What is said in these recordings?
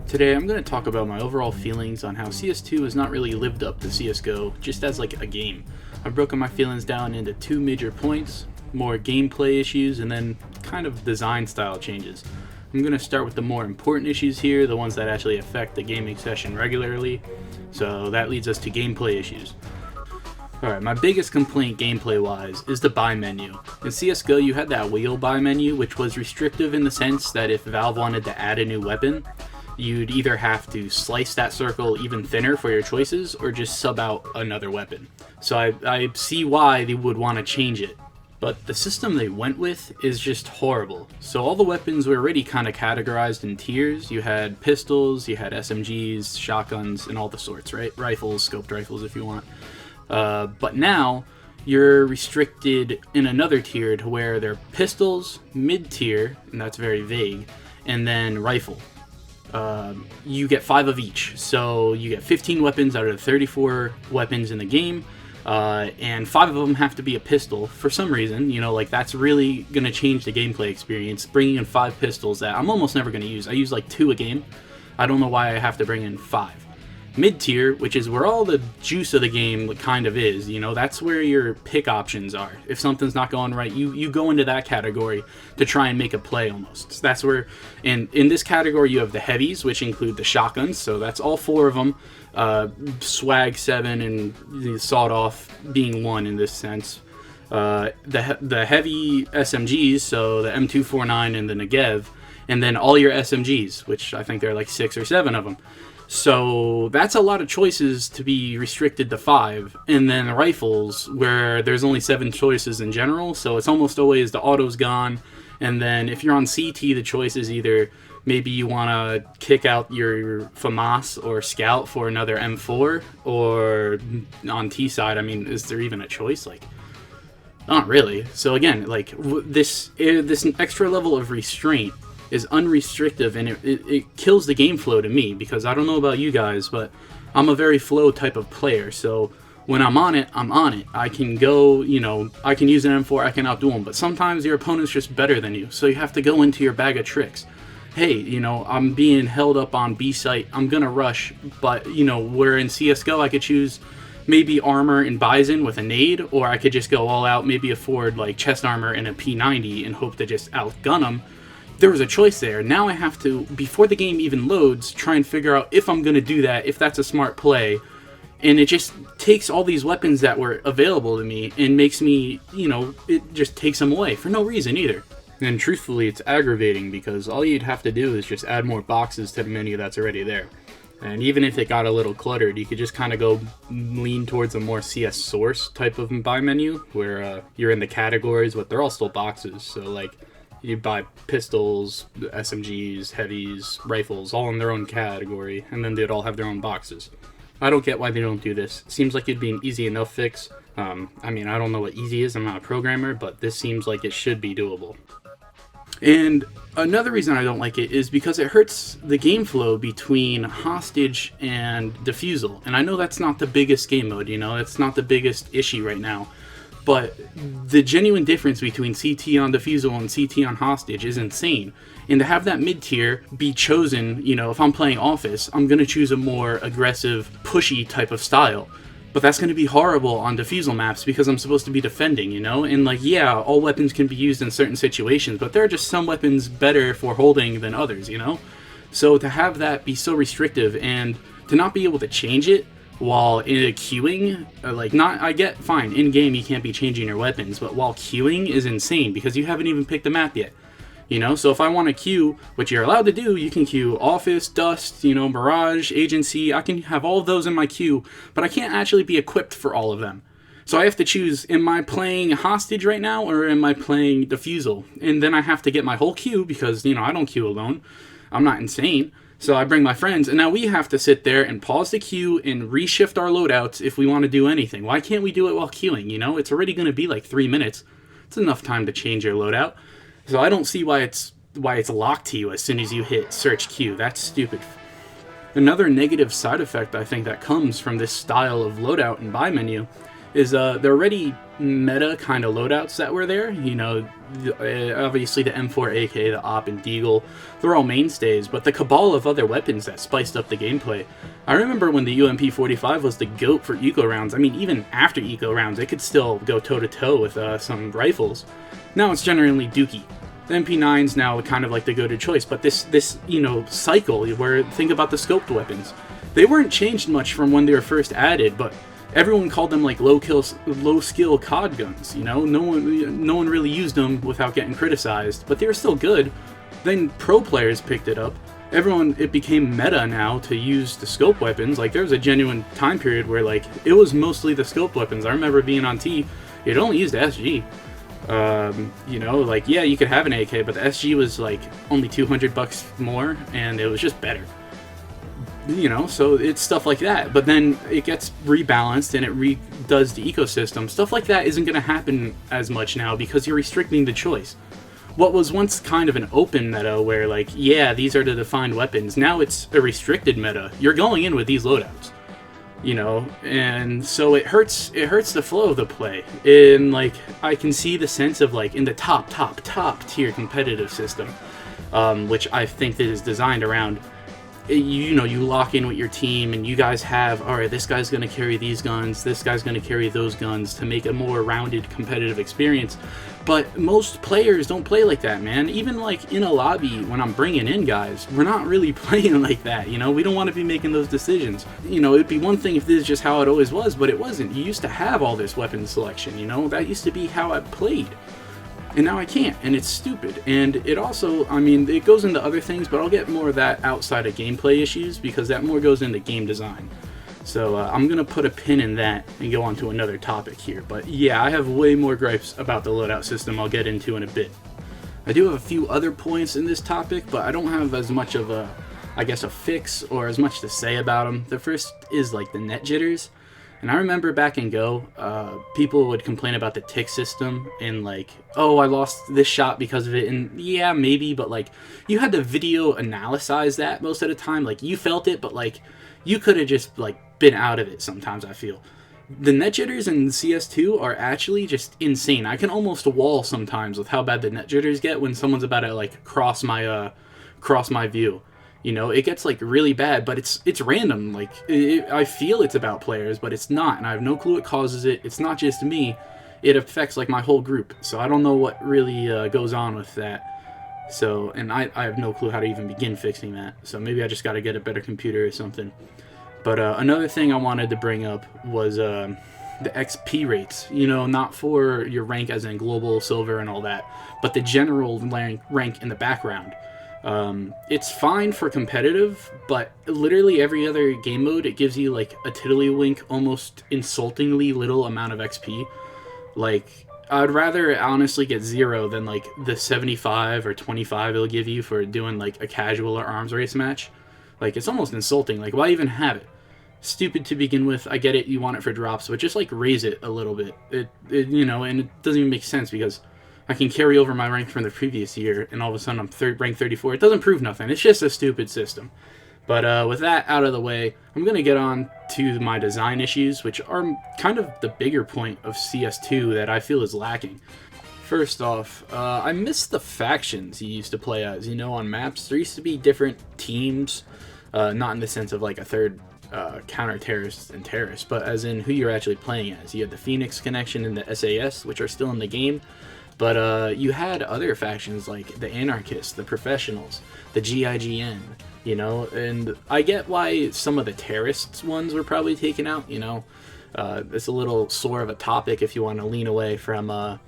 Today I'm going to talk about my overall feelings on how CS2 has not really lived up to CSGO just as like a game. I've broken my feelings down into two major points, more gameplay issues, and then kind of design style changes. I'm going to start with the more important issues here, the ones that actually affect the gaming session regularly. So that leads us to gameplay issues. Alright, my biggest complaint gameplay-wise is the buy menu. In CSGO you had that wheel buy menu, which was restrictive in the sense that if Valve wanted to add a new weapon, you'd either have to slice that circle even thinner for your choices or just sub out another weapon. So I see why they would want to change it. But the system they went with is just horrible. So all the weapons were already kind of categorized in tiers. You had pistols, you had SMGs, shotguns, and all the sorts, right? Rifles, scoped rifles if you want. But now you're restricted in another tier to where they're pistols, mid-tier, and that's very vague, and then rifle. You get 5 of each, so you get 15 weapons out of the 34 weapons in the game, and 5 of them have to be a pistol for some reason. You know, like that's really going to change the gameplay experience, bringing in 5 pistols that I'm almost never going to use. I use like 2 a game. I don't know why I have to bring in 5. Mid-tier, which is where all the juice of the game kind of is, you know, that's where your pick options are. If something's not going right, you go into that category to try and make a play almost. So that's where, and in this category you have the heavies, which include the shotguns, so that's all 4 of them, swag 7 and sawed off being 1 in this sense. The heavy SMGs, so the M249 and the Negev, and then all your SMGs, which I think there are like 6 or 7 of them. So that's a lot of choices to be restricted to 5, and then rifles where there's only 7 choices in general, so it's almost always the auto's gone, and then if you're on CT the choice is either maybe you want to kick out your FAMAS or Scout for another M4, or on T side, I mean, is there even a choice? Like, not really. So again, like this extra level of restraint is unrestrictive, and it kills the game flow to me, because I don't know about you guys, but I'm a very flow type of player, so when I'm on it, I'm on it. I can go, you know, I can use an M4, I can outdo them, but sometimes your opponent's just better than you, so you have to go into your bag of tricks. Hey, you know, I'm being held up on B site, I'm gonna rush, but, you know, where in CSGO I could choose maybe armor and Bison with a nade, or I could just go all out, maybe afford like chest armor and a P90 and hope to just outgun them. There was a choice there. Now I have to, before the game even loads, try and figure out if I'm going to do that, if that's a smart play. And it just takes all these weapons that were available to me and makes me, you know, it just takes them away for no reason either. And truthfully, it's aggravating, because all you'd have to do is just add more boxes to the menu that's already there. And even if it got a little cluttered, you could just kind of go lean towards a more CS source type of buy menu, where you're in the categories, but they're all still boxes. So like, you buy pistols, SMGs, heavies, rifles, all in their own category, and then they'd all have their own boxes. I don't get why they don't do this. It seems like it'd be an easy enough fix. I mean, I don't know what easy is, I'm not a programmer, but this seems like it should be doable. And another reason I don't like it is because it hurts the game flow between Hostage and Defusal. And I know that's not the biggest game mode, you know, it's not the biggest issue right now. But the genuine difference between CT on Defusal and CT on Hostage is insane. And to have that mid-tier be chosen, you know, if I'm playing Office, I'm going to choose a more aggressive, pushy type of style. But that's going to be horrible on Defusal maps because I'm supposed to be defending, you know? And like, yeah, all weapons can be used in certain situations, but there are just some weapons better for holding than others, you know? So to have that be so restrictive and to not be able to change it while in a queuing, like, not, I get, fine, in-game you can't be changing your weapons, but while queuing is insane, because you haven't even picked the map yet, you know? So if I want to queue, which you're allowed to do, you can queue Office, Dust, you know, Mirage, Agency, I can have all of those in my queue, but I can't actually be equipped for all of them. So I have to choose, am I playing Hostage right now, or am I playing Defusal? And then I have to get my whole queue, because, you know, I don't queue alone, I'm not insane. So I bring my friends, and now we have to sit there and pause the queue and reshift our loadouts if we want to do anything. Why can't we do it while queuing, you know? It's already going to be like 3 minutes. It's enough time to change your loadout. So I don't see why it's locked to you as soon as you hit search queue. That's stupid. Another negative side effect I think that comes from this style of loadout and buy menu is they're already meta kind of loadouts that were there. You know, obviously the M4 AK, the AWP, and Deagle, they're all mainstays, but the cabal of other weapons that spiced up the gameplay. I remember when the UMP-45 was the GOAT for eco rounds. I mean, even after eco rounds, it could still go toe-to-toe with some rifles. Now it's generally Dookie. The MP9's now kind of like the go-to choice, but this you know, cycle where, think about the scoped weapons. They weren't changed much from when they were first added, but everyone called them like low skill COD guns. You know, no one really used them without getting criticized, but they were still good. Then pro players picked it up. It became meta now to use the scope weapons. Like, there was a genuine time period where like it was mostly the scope weapons. I remember being on T, it only used the SG. You know, like, yeah, you could have an AK, but the SG was like only $200 more, and it was just better. You know, so it's stuff like that. But then it gets rebalanced and it redoes the ecosystem. Stuff like that isn't going to happen as much now because you're restricting the choice. What was once kind of an open meta where, like, yeah, these are the defined weapons, now it's a restricted meta. You're going in with these loadouts. You know, and so it hurts the flow of the play. And like, I can see the sense of like in the top tier competitive system, which I think that is designed around, you know, you lock in with your team and you guys have, all right, this guy's going to carry these guns, this guy's going to carry those guns to make a more rounded competitive experience. But most players don't play like that, man. Even like in a lobby, when I'm bringing in guys, we're not really playing like that, you know? We don't want to be making those decisions. You know, it'd be one thing if this is just how it always was, but it wasn't. You used to have all this weapon selection, you know? That used to be how I played. And now I can't, and it's stupid. And it also, I mean, it goes into other things, but I'll get more of that outside of gameplay issues, because that more goes into game design. So I'm going to put a pin in that and go on to another topic here. But yeah, I have way more gripes about the loadout system I'll get into in a bit. I do have a few other points in this topic, but I don't have as much of a, I guess, a fix or as much to say about them. The first is like the net jitters. And I remember back in Go, people would complain about the tick system and like, oh, I lost this shot because of it. And yeah, maybe, but like, you had to video analyze that most of the time. Like, you felt it, but like, you could have just like been out of it sometimes, I feel. The net jitters in CS2 are actually just insane. I can almost wall sometimes with how bad the net jitters get when someone's about to like cross my view. You know, it gets like really bad, but it's random. Like, I feel it's about players, but it's not, and I have no clue what causes it. It's not just me. It affects like my whole group, so I don't know what really goes on with that. So, and I have no clue how to even begin fixing that. So maybe I just got to get a better computer or something. But another thing I wanted to bring up was the XP rates. You know, not for your rank as in global, silver, and all that, but the general rank in the background. It's fine for competitive, but literally every other game mode, it gives you like a tiddlywink, almost insultingly little amount of XP. Like, I'd rather honestly get 0 than like the 75 or 25 it'll give you for doing like a casual or arms race match. Like, it's almost insulting. Like, why even have it? Stupid to begin with. I get it, you want it for drops, but just like raise it a little bit. It you know, and it doesn't even make sense because I can carry over my rank from the previous year, and all of a sudden I'm rank 34. It doesn't prove nothing. It's just a stupid system. But with that out of the way, I'm going to get on to my design issues, which are kind of the bigger point of CS2 that I feel is lacking. First off, I miss the factions you used to play as. You know, on maps, there used to be different teams, not in the sense of like a third counter-terrorists and terrorists, but as in who you're actually playing as. You had the Phoenix Connection and the SAS, which are still in the game. But you had other factions like the Anarchists, the Professionals, the GIGN, you know, and I get why some of the terrorists ones were probably taken out, you know. It's a little sore of a topic if you want to lean away from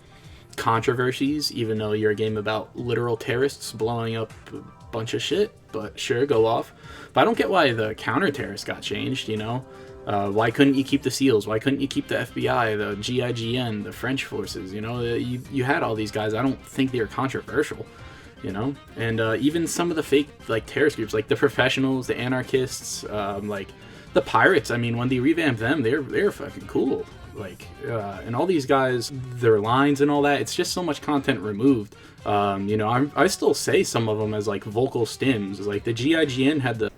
controversies, even though you're a game about literal terrorists blowing up a bunch of shit, but sure, go off. But I don't get why the counter-terrorists got changed, you know. Why couldn't you keep the SEALs? Why couldn't you keep the FBI, the GIGN, the French forces? You know, you had all these guys. I don't think they were controversial, you know? And even some of the fake, like, terrorist groups, like the Professionals, the Anarchists, like the Pirates. I mean, when they revamped them, they're fucking cool. Like, and all these guys, their lines and all that, it's just so much content removed. You know, I still say some of them as, like, vocal stims. Like, the GIGN had the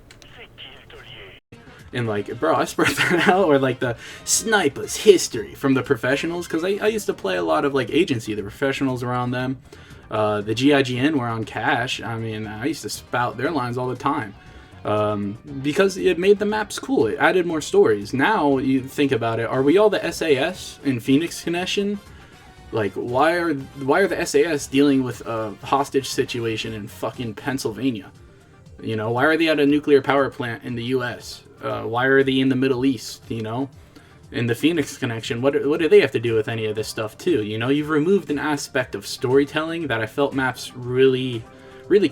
And like, bro, I spread that out. Or like the snipers history from the professionals, because I used to play a lot of like agency. The professionals were on them. The GIGN were on cash. I mean, I used to spout their lines all the time. Because it made the maps cool. It added more stories. Now you think about it, are we all the SAS in Phoenix Connection? Like, why are the SAS dealing with a hostage situation in fucking Pennsylvania? You know, why are they at a nuclear power plant in the U.S.? Why are they in the Middle East? You know, in the Phoenix Connection, what do they have to do with any of this stuff too? You know, you've removed an aspect of storytelling that I felt maps really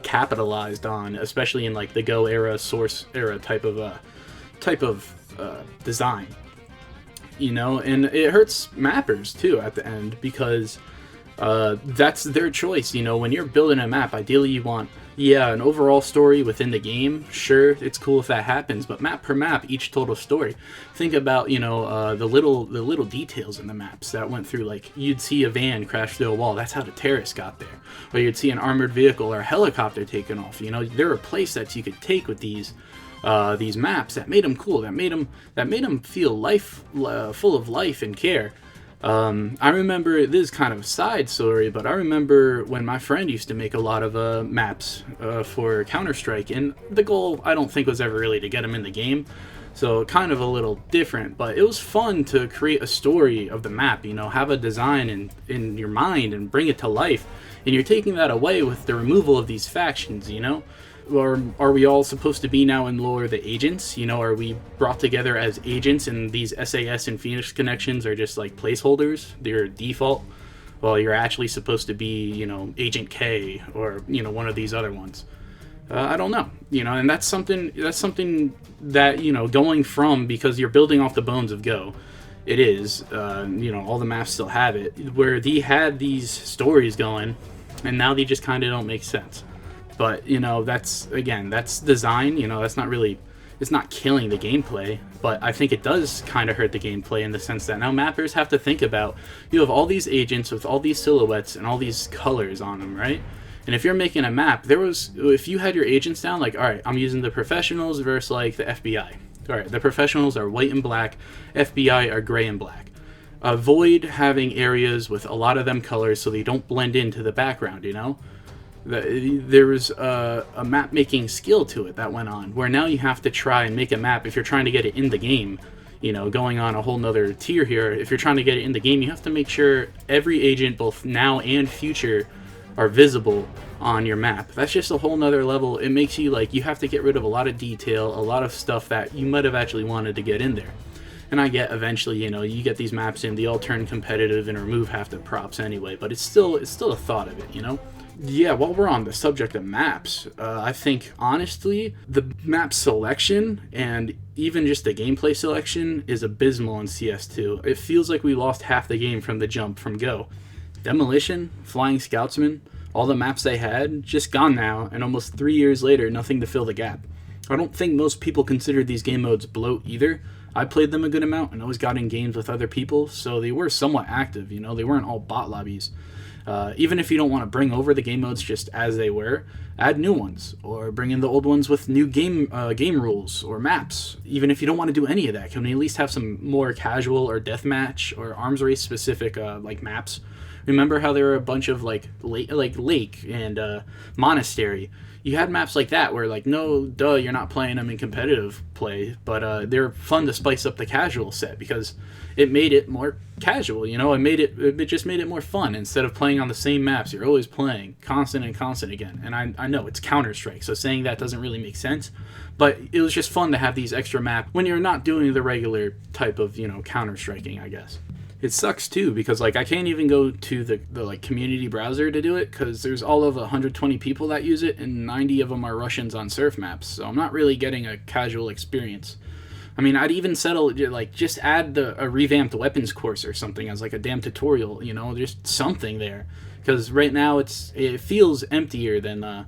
capitalized on, especially in like the Go era, Source era type of design. You know, and it hurts mappers too at the end, because that's their choice. You know, when you're building a map, ideally you want, an overall story within the game. Sure, it's cool if that happens, but map per map, each total story. Think about, you know, the little details in the maps that went through. Like, you'd see a van crash through a wall. That's how the terrorists got there. Or you'd see an armored vehicle or a helicopter taken off. You know, there are place sets you could take with these maps that made them cool. That made them feel full of life and care. I remember, this is kind of a side story, but I remember when my friend used to make a lot of maps for Counter-Strike, and the goal, I don't think, was ever really to get him in the game, so kind of a little different, but it was fun to create a story of the map, you know, have a design in your mind and bring it to life, and you're taking that away with the removal of these factions, you know? Or are we all supposed to be now in lore the agents? You know, are we brought together as agents, and these SAS and Phoenix connections are just like placeholders? They're default. Well, you're actually supposed to be, you know, Agent K or, you know, one of these other ones. I don't know, you know, and that's something that, you know, going from, because you're building off the bones of Go. It is, you know, all the maps still have it, where they had these stories going, and now they just kind of don't make sense. But, you know, that's design, you know, it's not killing the gameplay, but I think it does kind of hurt the gameplay in the sense that now mappers have to think about, you have all these agents with all these silhouettes and all these colors on them, right? And if you're making a map, if you had your agents down, like, all right, I'm using the professionals versus like the FBI. All right, the professionals are white and black, FBI are gray and black. Avoid having areas with a lot of them colors so they don't blend into the background, you know? There was a map making skill to it that went on, where now you have to try and make a map if you're trying to get it in the game, you know, going on a whole nother tier here. If you're trying to get it in the game, you have to make sure every agent, both now and future, are visible on your map. That's just a whole nother level. It makes you, like, you have to get rid of a lot of detail, a lot of stuff that you might have actually wanted to get in there. And I get eventually, you know, you get these maps in, they all turn competitive and remove half the props anyway, but it's still a thought of it, you know? Yeah, while we're on the subject of maps, I think, honestly, the map selection and even just the gameplay selection is abysmal in CS2. It feels like we lost half the game from the jump from Go. Demolition, Flying Scoutsman, all the maps they had, just gone now, and almost 3 years later, nothing to fill the gap. I don't think most people consider these game modes bloat either. I played them a good amount and always got in games with other people, so they were somewhat active, you know, they weren't all bot lobbies. Even if you don't want to bring over the game modes just as they were, add new ones, or bring in the old ones with new game rules or maps. Even if you don't want to do any of that, can we at least have some more casual or deathmatch or arms race specific like maps? Remember how there were a bunch of like Lake and Monastery? You had maps like that where, like, no, duh, you're not playing them in competitive play, but they're fun to spice up the casual set because it made it more casual, you know? It just made it more fun. Instead of playing on the same maps, you're always playing constant and constant again. And I know it's Counter-Strike, so saying that doesn't really make sense, but it was just fun to have these extra maps when you're not doing the regular type of, you know, Counter-Striking, I guess. It sucks too because, like, I can't even go to the like community browser to do it because there's all of 120 people that use it and 90 of them are Russians on surf maps, so I'm not really getting a casual experience. I mean, I'd even settle, like, just add a revamped weapons course or something as like a damn tutorial, you know, just something there, because right now it feels emptier than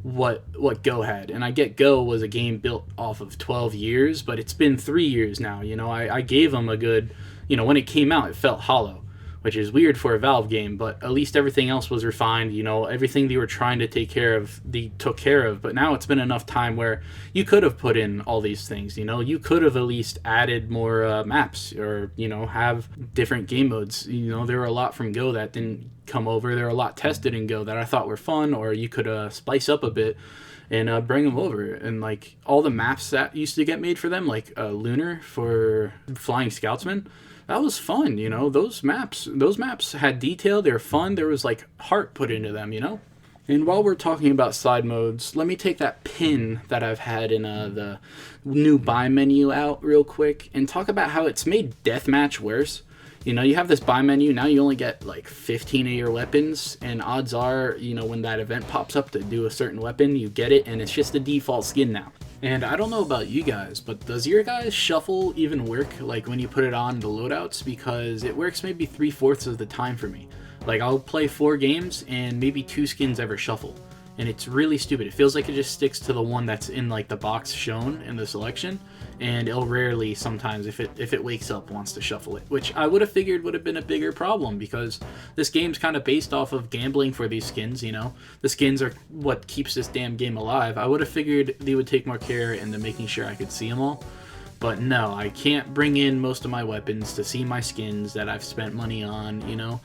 what Go had. And I get Go was a game built off of 12 years, but it's been 3 years now, you know. I gave them a good, you know, when it came out, it felt hollow. which is weird for a Valve game, but at least everything else was refined. You know, everything they were trying to take care of, they took care of. But now it's been enough time where you could have put in all these things. You know, you could have at least added more maps, or, you know, have different game modes. You know, there were a lot from Go that didn't come over. There were a lot tested in Go that I thought were fun, or you could spice up a bit and bring them over. And like all the maps that used to get made for them, like Lunar for Flying Scoutsman, that was fun. You know, those maps had detail. They were fun. There was like heart put into them, you know. And while we're talking about side modes, let me take that pin that I've had in the new buy menu out real quick and talk about how it's made deathmatch worse. You know, you have this buy menu, now you only get like 15 of your weapons, and odds are, you know, when that event pops up to do a certain weapon, you get it, and it's just the default skin now. And I don't know about you guys, but does your guys' shuffle even work, like when you put it on the loadouts? Because it works maybe 3/4 of the time for me. Like, I'll play 4 games, and maybe 2 skins ever shuffle. And it's really stupid. It feels like it just sticks to the one that's in like the box shown in the selection, and it'll rarely, sometimes if it wakes up, wants to shuffle it, which I would have figured would have been a bigger problem, because this game's kind of based off of gambling for these skins. You know, the skins are what keeps this damn game alive. I would have figured they would take more care into making sure I could see them all, but no, I can't bring in most of my weapons to see my skins that I've spent money on, you know.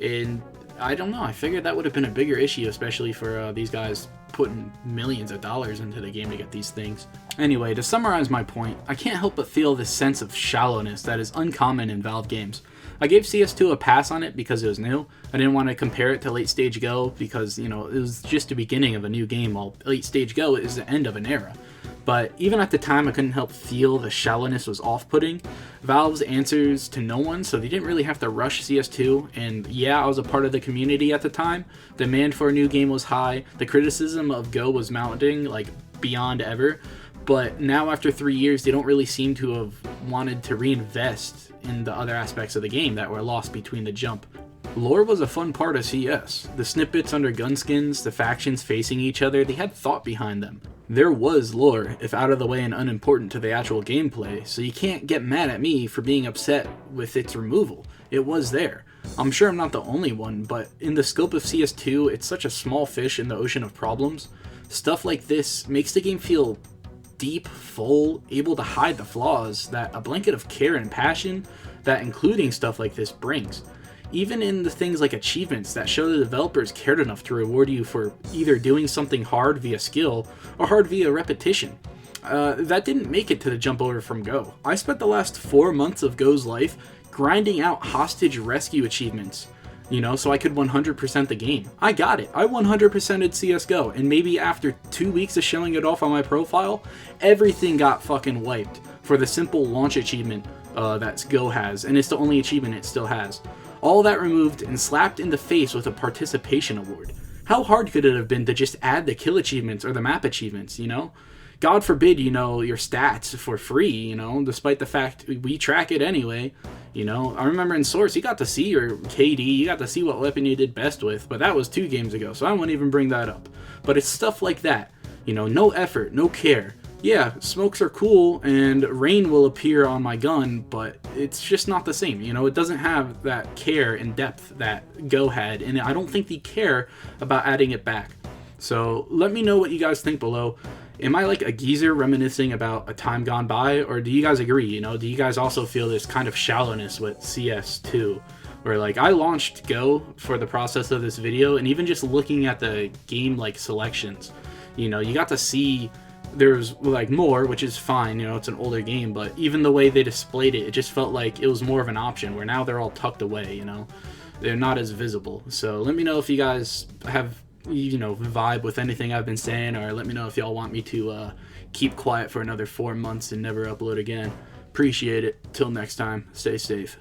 And I don't know, I figured that would have been a bigger issue, especially for these guys putting millions of dollars into the game to get these things. Anyway, to summarize my point, I can't help but feel this sense of shallowness that is uncommon in Valve games. I gave CS2 a pass on it because it was new. I didn't want to compare it to Late Stage Go because, you know, it was just the beginning of a new game, while Late Stage Go is the end of an era. But even at the time, I couldn't help feel the shallowness was off-putting. Valve's answers to no one, so they didn't really have to rush CS2, and yeah, I was a part of the community at the time. Demand for a new game was high, the criticism of Go was mounting, like, beyond ever, but now after 3 years, they don't really seem to have wanted to reinvest in the other aspects of the game that were lost between the jump. Lore was a fun part of CS. The snippets under gun skins, the factions facing each other, they had thought behind them. There was lore, if out of the way and unimportant to the actual gameplay, so you can't get mad at me for being upset with its removal. It was there. I'm sure I'm not the only one, but in the scope of CS2, it's such a small fish in the ocean of problems. Stuff like this makes the game feel deep, full, able to hide the flaws that a blanket of care and passion that including stuff like this brings. Even in the things like achievements that show the developers cared enough to reward you for either doing something hard via skill or hard via repetition. That didn't make it to the jump over from Go. I spent the last 4 months of Go's life grinding out hostage rescue achievements, you know, so I could 100% the game. I got it. I 100%ed CSGO, and maybe after 2 weeks of showing it off on my profile, everything got fucking wiped for the simple launch achievement that Go has, and it's the only achievement it still has. All that removed and slapped in the face with a participation award. How hard could it have been to just add the kill achievements or the map achievements, you know? God forbid, you know, your stats for free, you know, despite the fact we track it anyway. You know, I remember in Source, you got to see your KD, you got to see what weapon you did best with, but that was 2 games ago, so I won't even bring that up. But it's stuff like that, you know, no effort, no care. Yeah, smokes are cool, and rain will appear on my gun, but it's just not the same, you know, it doesn't have that care and depth that Go had, and I don't think they care about adding it back. So let me know what you guys think below. Am I like a geezer reminiscing about a time gone by, or do you guys agree, you know, do you guys also feel this kind of shallowness with CS2? Where like I launched Go for the process of this video, and even just looking at the game like selections, you know, you got to see there's like more, which is fine, you know, it's an older game, but even the way they displayed it, it just felt like it was more of an option, where now they're all tucked away, you know, they're not as visible. So let me know if you guys have, you know, vibe with anything I've been saying, or let me know if y'all want me to keep quiet for another 4 months and never upload again. Appreciate it. Till next time, stay safe.